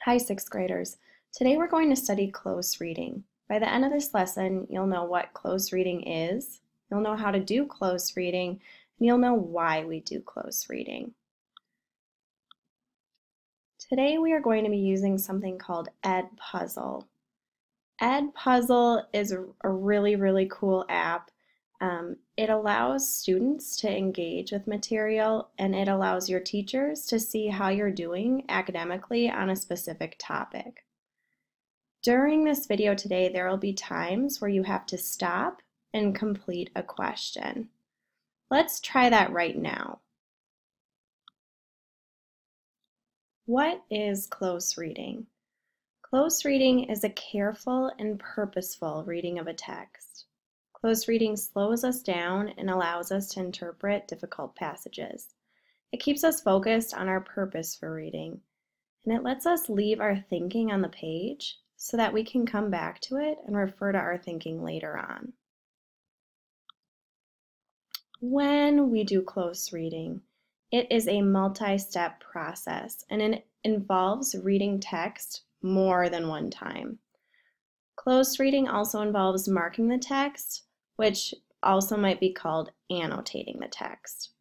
Hi, sixth graders. Today we're going to study close reading. By the end of this lesson, you'll know what close reading is, you'll know how to do close reading, and you'll know why we do close reading. Today we are going to be using something called Edpuzzle. Edpuzzle is a really cool app. It allows students to engage with material, and it allows your teachers to see how you're doing academically on a specific topic. During this video today, there will be times where you have to stop and complete a question. Let's try that right now. What is close reading? Close reading is a careful and purposeful reading of a text. Close reading slows us down and allows us to interpret difficult passages. It keeps us focused on our purpose for reading, and it lets us leave our thinking on the page so that we can come back to it and refer to our thinking later on. When we do close reading, it is a multi-step process, and it involves reading text more than one time. Close reading also involves marking the text, which also might be called annotating the text.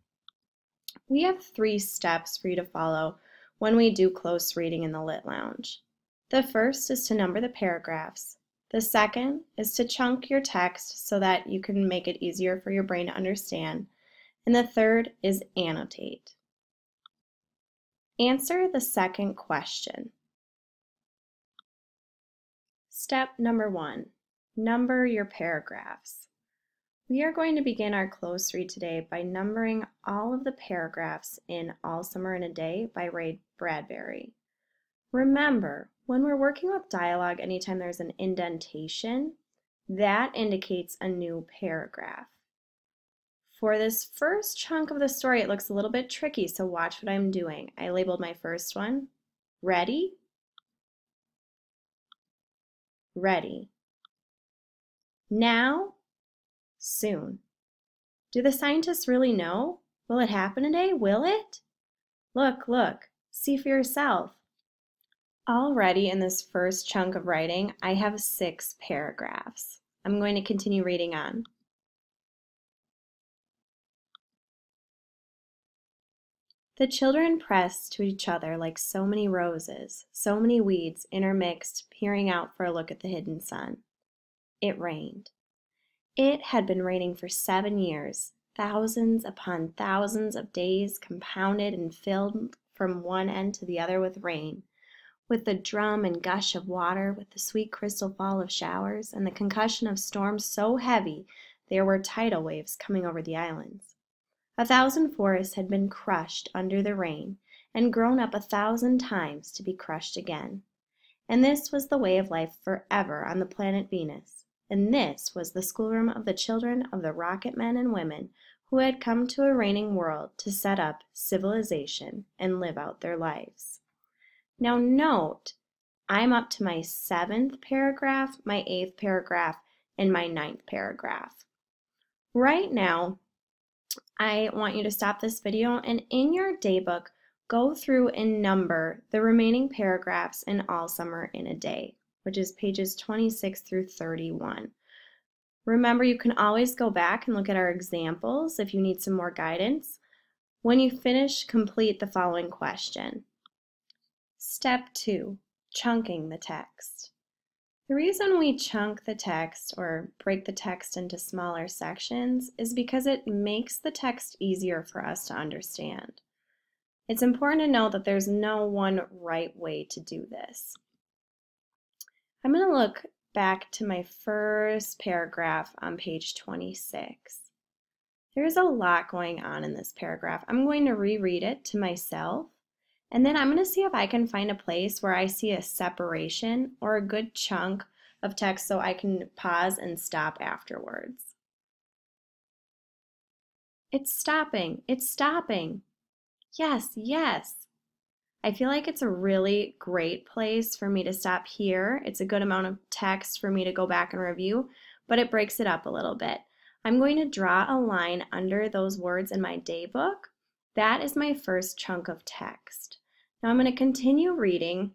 We have 3 steps for you to follow when we do close reading in the Lit Lounge. The first is to number the paragraphs. The second is to chunk your text so that you can make it easier for your brain to understand. And the third is annotate. Answer the second question. Step number 1, number your paragraphs. We are going to begin our close read today by numbering all of the paragraphs in All Summer in a Day by Ray Bradbury. Remember, when we're working with dialogue, anytime there's an indentation, that indicates a new paragraph. For this first chunk of the story, it looks a little bit tricky, so watch what I'm doing. I labeled my first one, ready, ready. Now, soon. Do the scientists really know? Will it happen today? Will it? Look, see for yourself. Already in this first chunk of writing, I have 6 paragraphs. I'm going to continue reading on. The children pressed to each other like so many roses, so many weeds intermixed, peering out for a look at the hidden sun. It rained. It had been raining for 7 years, thousands upon thousands of days compounded and filled from one end to the other with rain, with the drum and gush of water, with the sweet crystal fall of showers, and the concussion of storms so heavy there were tidal waves coming over the islands. 1,000 forests had been crushed under the rain, and grown up 1,000 times to be crushed again. And this was the way of life forever on the planet Venus. And this was the schoolroom of the children of the rocket men and women who had come to a raining world to set up civilization and live out their lives. Now note, I'm up to my 7th paragraph, my 8th paragraph, and my 9th paragraph. Right now, I want you to stop this video and in your daybook, go through and number the remaining paragraphs in All Summer in a Day, which is pages 26 through 31. Remember, you can always go back and look at our examples if you need some more guidance. When you finish, complete the following question. Step 2, chunking the text. The reason we chunk the text or break the text into smaller sections is because it makes the text easier for us to understand. It's important to know that there's no one right way to do this. I'm going to look back to my first paragraph on page 26. There's a lot going on in this paragraph. I'm going to reread it to myself, and then I'm going to see if I can find a place where I see a separation or a good chunk of text so I can pause and stop afterwards. It's stopping. It's stopping. Yes. I feel like it's a really great place for me to stop here. It's a good amount of text for me to go back and review, but it breaks it up a little bit. I'm going to draw a line under those words in my daybook. That is my first chunk of text. Now I'm going to continue reading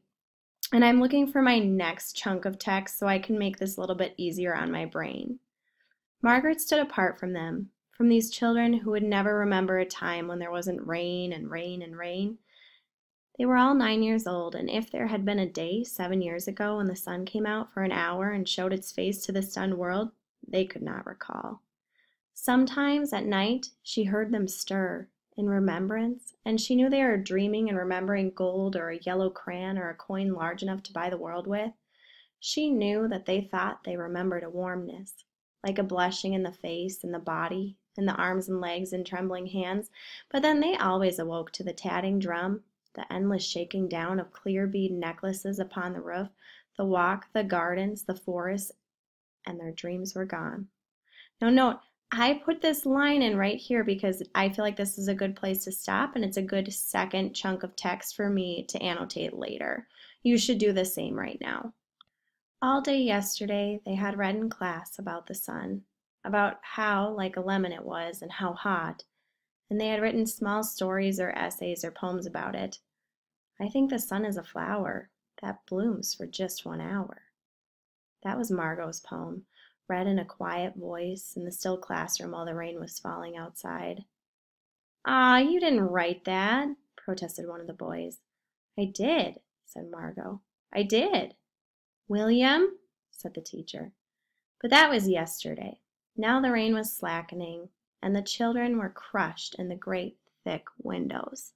And I'm looking for my next chunk of text so I can make this a little bit easier on my brain. Margaret stood apart from them, from these children who would never remember a time when there wasn't rain and rain and rain. They were all 9 years old, and if there had been a day 7 years ago when the sun came out for an hour and showed its face to the stunned world, they could not recall. Sometimes at night she heard them stir in remembrance, and she knew they were dreaming and remembering gold or a yellow crayon or a coin large enough to buy the world with. She knew that they thought they remembered a warmness, like a blushing in the face and the body, and the arms and legs and trembling hands, but then they always awoke to the tatting drum, the endless shaking down of clear bead necklaces upon the roof, the walk, the gardens, the forest, and their dreams were gone. Now note, I put this line in right here because I feel like this is a good place to stop, and it's a good second chunk of text for me to annotate later. You should do the same right now. All day yesterday they had read in class about the sun, about how like a lemon it was and how hot, and they had written small stories or essays or poems about it. I think the sun is a flower that blooms for just 1 hour. That was Margot's poem, read in a quiet voice in the still classroom while the rain was falling outside. "Ah, you didn't write that," protested one of the boys. "I did," said Margot. "I did." "William," said the teacher. But that was yesterday. Now the rain was slackening, and the children were crushed in the great, thick windows.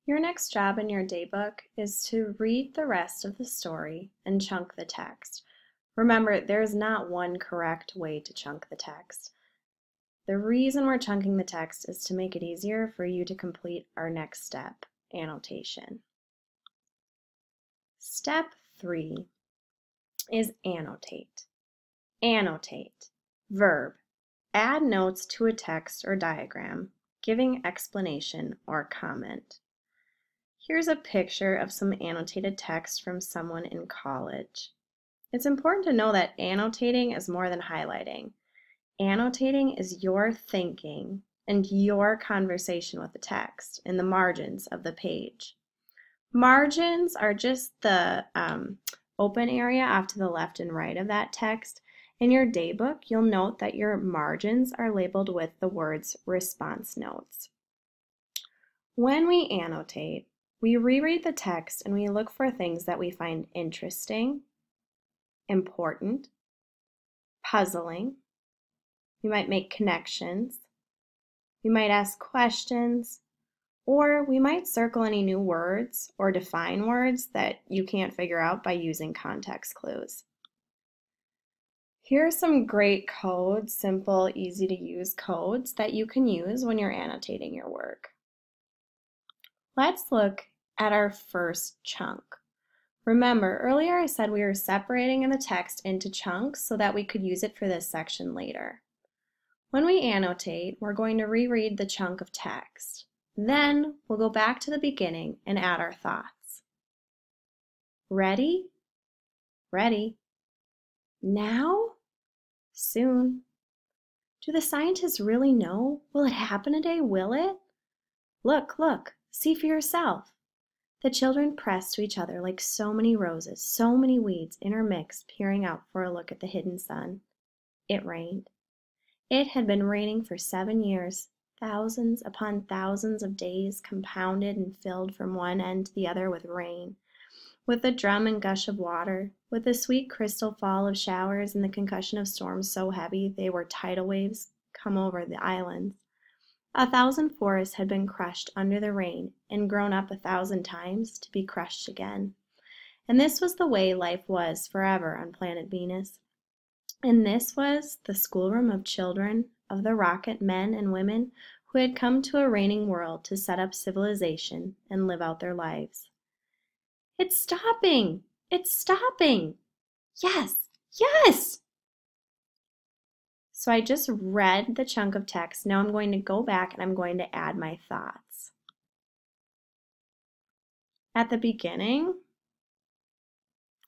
Your next job in your daybook is to read the rest of the story and chunk the text. Remember, there is not one correct way to chunk the text. The reason we're chunking the text is to make it easier for you to complete our next step, annotation. Step 3 is annotate. Annotate. Verb. Add notes to a text or diagram, giving explanation or comment. Here's a picture of some annotated text from someone in college. It's important to know that annotating is more than highlighting. Annotating is your thinking and your conversation with the text in the margins of the page. Margins are just the open area off to the left and right of that text. In your daybook, you'll note that your margins are labeled with the words response notes. When we annotate, we reread the text and we look for things that we find interesting, important, puzzling. We might make connections. We might ask questions, or we might circle any new words or define words that you can't figure out by using context clues. Here are some great codes, simple, easy to use codes that you can use when you're annotating your work. Let's look at our first chunk. Remember, earlier I said we were separating the text into chunks so that we could use it for this section later. When we annotate, we're going to reread the chunk of text. Then we'll go back to the beginning and add our thoughts. Ready? Ready. Now? Soon. Do the scientists really know? Will it happen today? Will it? Look, look, see for yourself. The children pressed to each other like so many roses, so many weeds intermixed, peering out for a look at the hidden sun. It rained. It had been raining for 7 years, thousands upon thousands of days compounded and filled from one end to the other with rain, with the drum and gush of water, with the sweet crystal fall of showers and the concussion of storms so heavy they were tidal waves come over the islands. 1,000 forests had been crushed under the rain and grown up 1,000 times to be crushed again. And this was the way life was forever on planet Venus. And this was the schoolroom of children, of the rocket men and women who had come to a raining world to set up civilization and live out their lives. It's stopping! It's stopping! Yes! Yes! So I just read the chunk of text. Now I'm going to go back and I'm going to add my thoughts. At the beginning,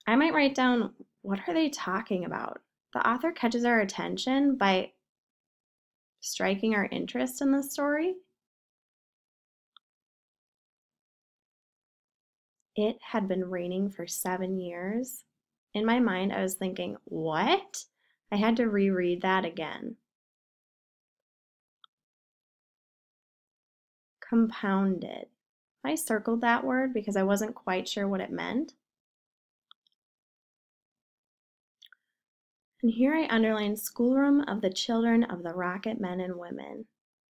I might write down, what are they talking about? The author catches our attention by striking our interest in the story. It had been raining for 7 years. In my mind, I was thinking, what? I had to reread that again. Compounded. I circled that word because I wasn't quite sure what it meant. And here I underlined schoolroom of the children of the rocket men and women.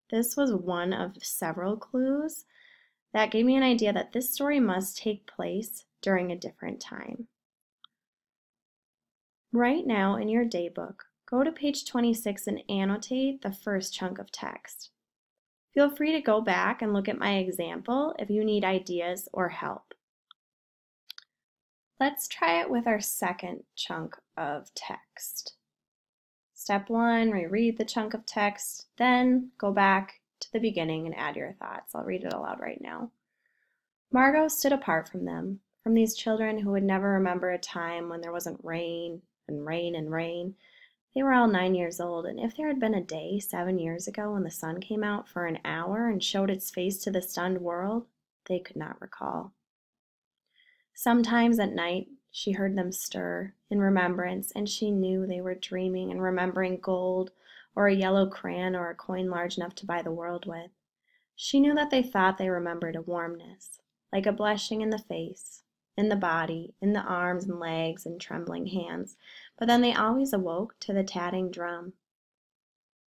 This was one of several clues that gave me an idea that this story must take place during a different time. Right now in your daybook, go to page 26 and annotate the first chunk of text. Feel free to go back and look at my example if you need ideas or help. Let's try it with our second chunk of text. Step 1, reread the chunk of text, then go back to the beginning and add your thoughts. I'll read it aloud right now. Margot stood apart from them, from these children who would never remember a time when there wasn't rain and rain and rain. They were all 9 years old, and if there had been a day 7 years ago when the sun came out for an hour and showed its face to the stunned world, they could not recall. Sometimes at night she heard them stir in remembrance, and she knew they were dreaming and remembering gold or a yellow crayon or a coin large enough to buy the world with. She knew that they thought they remembered a warmness, like a blushing in the face, in the body, in the arms and legs and trembling hands, but then they always awoke to the tatting drum,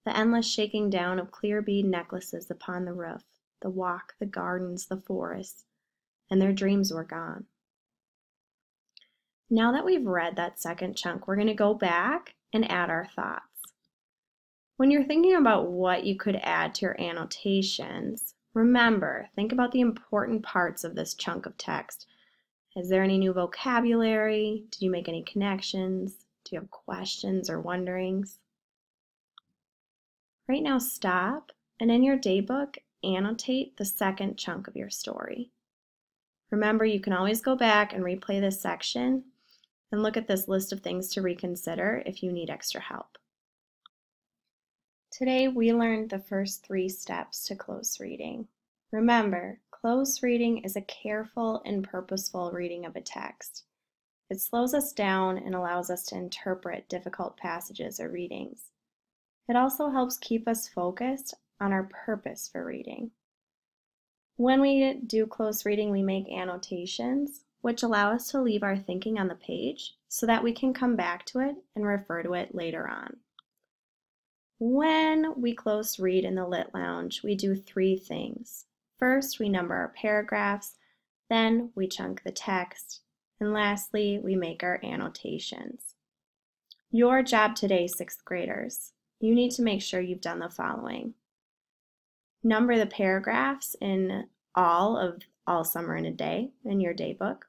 the endless shaking down of clear bead necklaces upon the roof, the walk, the gardens, the forests, and their dreams were gone. Now that we've read that second chunk, we're going to go back and add our thoughts. When you're thinking about what you could add to your annotations, remember, think about the important parts of this chunk of text. Is there any new vocabulary? Did you make any connections? Do you have questions or wonderings? Right now, stop, and in your daybook, annotate the second chunk of your story. Remember, you can always go back and replay this section and look at this list of things to reconsider if you need extra help. Today we learned the first 3 steps to close reading. Remember, close reading is a careful and purposeful reading of a text. It slows us down and allows us to interpret difficult passages or readings. It also helps keep us focused on our purpose for reading. When we do close reading, we make annotations, which allow us to leave our thinking on the page so that we can come back to it and refer to it later on. When we close read in the Lit Lounge, we do 3 things. First, we number our paragraphs, then we chunk the text, and lastly, we make our annotations. Your job today, 6th graders, you need to make sure you've done the following. Number the paragraphs in all Summer in a Day in your daybook.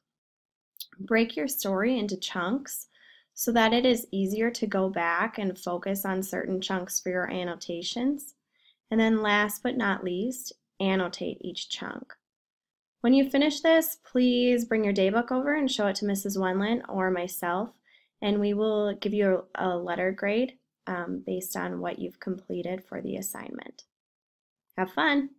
Break your story into chunks so that it is easier to go back and focus on certain chunks for your annotations. And then last but not least, annotate each chunk. When you finish this, please bring your daybook over and show it to Mrs. Wendland or myself, and we will give you a letter grade based on what you've completed for the assignment. Have fun!